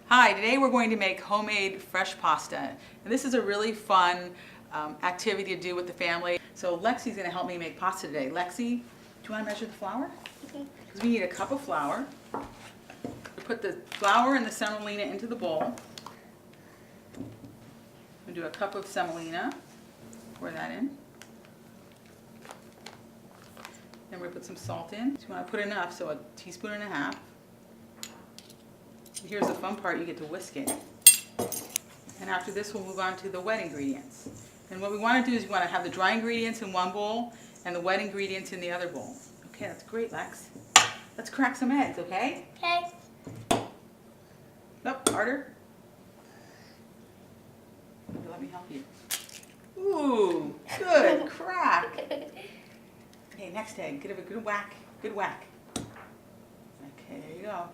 Hi, today we're going to make homemade fresh pasta. And this is a really fun activity to do with the family. So Lexi's going to help me make pasta today. Lexi, do you want to measure the flour? Okay. Because we need a cup of flour. We put the flour and the semolina into the bowl. We do a cup of semolina. Pour that in. Then we put some salt in. So you want to put enough, so a teaspoon and a half. Here's the fun part, you get to whisk it. And after this we'll move on to the wet ingredients. And what we want to do is we want to have the dry ingredients in one bowl and the wet ingredients in the other bowl. Okay, that's great, Lex. Let's crack some eggs, okay? Okay. Nope, harder. Let me help you. Ooh, good crack. Okay, next egg, give it a good whack, good whack. Okay, there you go.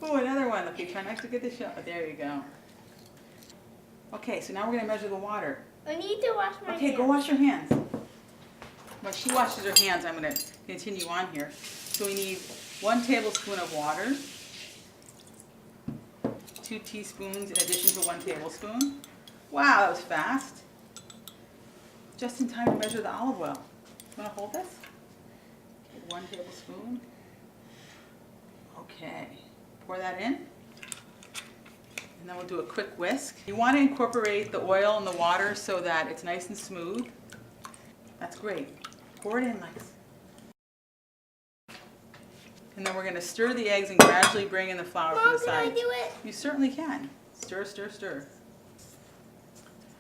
Oh, another one. Okay, try not to get the shell. Oh, there you go. Okay, so now we're going to measure the water. I need to wash my hands. Okay, go wash your hands. While she washes her hands, I'm going to continue on here. So we need 1 tablespoon of water, 2 teaspoons in addition to 1 tablespoon. Wow, that was fast. Just in time to measure the olive oil. You want to hold this? Okay, 1 tablespoon. Okay, pour that in, and then we'll do a quick whisk. You want to incorporate the oil and the water so that it's nice and smooth. That's great. Pour it in, Lex. And then we're going to stir the eggs and gradually bring in the flour to the side. Can I do it? You certainly can. Stir, stir, stir.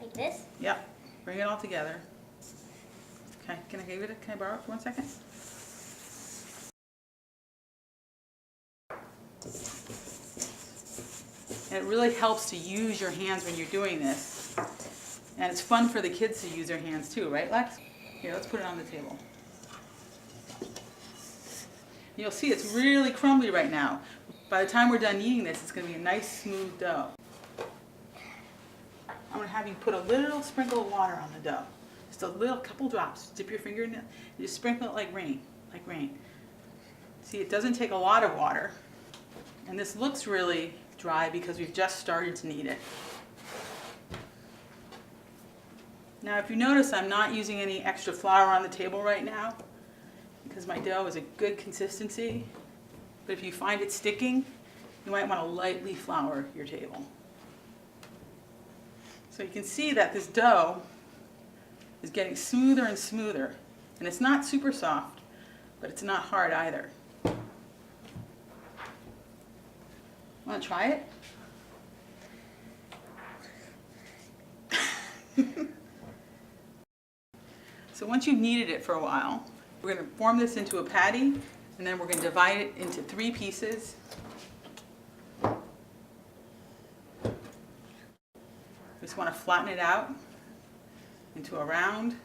Like this? Yep. Bring it all together. Okay, can I borrow it for 1 second? And it really helps to use your hands when you're doing this. And it's fun for the kids to use their hands too, right, Lex? Here, let's put it on the table. You'll see it's really crumbly right now. By the time we're done eating this, it's going to be a nice smooth dough. I'm going to have you put a little sprinkle of water on the dough. Just a little, couple drops. Dip your finger in it and just sprinkle it like rain, like rain. See, it doesn't take a lot of water. And this looks really dry because we've just started to knead it. Now if you notice, I'm not using any extra flour on the table right now because my dough is a good consistency. But if you find it sticking, you might want to lightly flour your table. So you can see that this dough is getting smoother and smoother. And it's not super soft, but it's not hard either. Want to try it? So once you've kneaded it for a while, we're going to form this into a patty, and then we're going to divide it into 3 pieces. Just want to flatten it out into a round.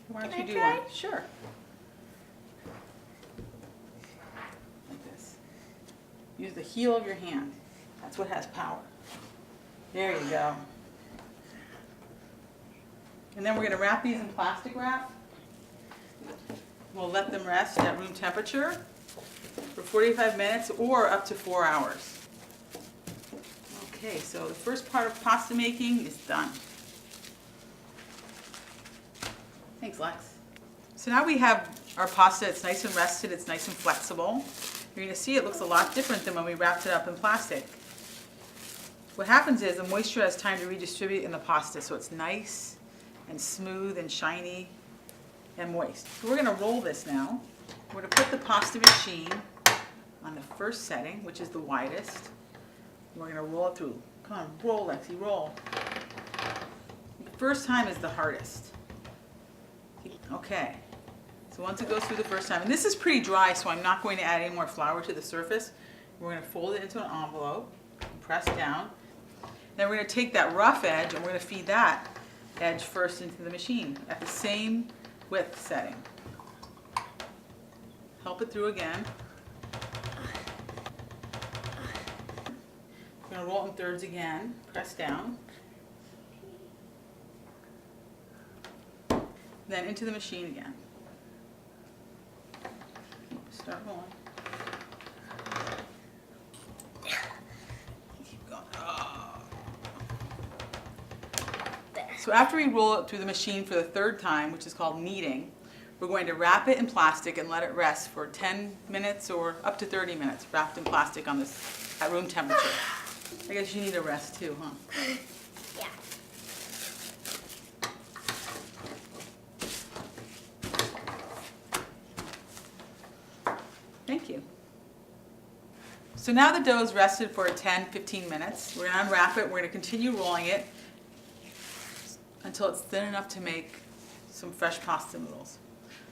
Why don't you do one? Sure. Use the heel of your hand. That's what has power. There you go. And then we're going to wrap these in plastic wrap. We'll let them rest at room temperature for 45 minutes or up to 4 hours. Okay, so the first part of pasta making is done. Thanks, Lex. So now we have our pasta. It's nice and rested. It's nice and flexible. You're going to see it looks a lot different than when we wrapped it up in plastic. What happens is the moisture has time to redistribute in the pasta, so it's nice and smooth and shiny and moist. So we're going to roll this now. We're going to put the pasta machine on the first setting, which is the widest. We're going to roll it through. Come on, roll, Lexi, roll. The first time is the hardest. Okay. So once it goes through the first time, and this is pretty dry, so I'm not going to add any more flour to the surface. We're going to fold it into an envelope, press down. Then we're going to take that rough edge and we're going to feed that edge first into the machine at the same width setting. Help it through again. We're going to roll it in thirds again, press down. Then into the machine again. Start rolling. So after we roll it through the machine for the third time, which is called kneading, we're going to wrap it in plastic and let it rest for 10 minutes or up to 30 minutes, wrapped in plastic on this at room temperature. I guess you need a rest too, huh? Yeah. Thank you. So now the dough is rested for 10-15 minutes. We're going to unwrap it. We're going to continue rolling it until it's thin enough to make some fresh pasta noodles.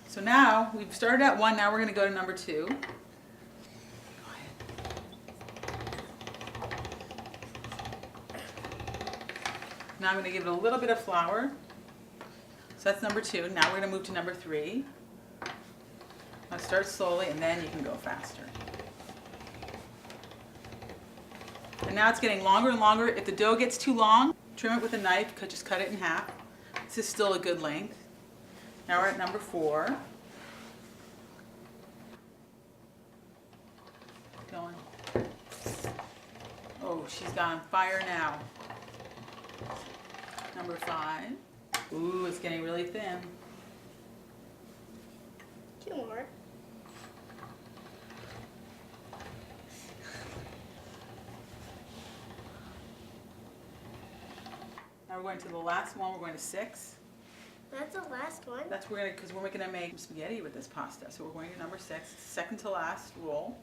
So now we've started at 1. Now we're going to go to number 2. Go ahead. Now I'm going to give it a little bit of flour. So that's number 2. Now we're going to move to number 3. I'll start slowly and then you can go faster. And now it's getting longer and longer. If the dough gets too long, trim it with a knife, just cut it in half. This is still a good length. Now we're at number 4. Going. Oh, she's got on fire now. Number 5. Ooh, it's getting really thin. 2 more. Now we're going to the last one. We're going to 6. That's the last one. That's because we're going to make spaghetti with this pasta. So we're going to number 6, second to last roll.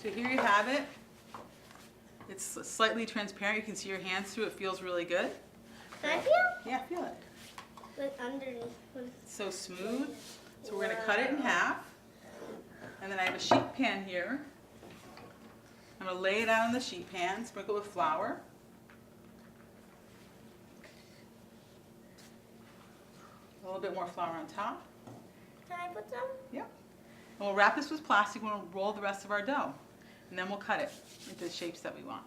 So here you have it. It's slightly transparent. You can see your hands through it. It feels really good. Can I feel? Yeah, feel it. Like underneath. It's so smooth. So we're going to cut it in half. And then I have a sheet pan here. I'm going to lay it out on the sheet pan, sprinkle with flour. A little bit more flour on top. Can I put some? Yep. And we'll wrap this with plastic and we'll roll the rest of our dough. And then we'll cut it into the shapes that we want.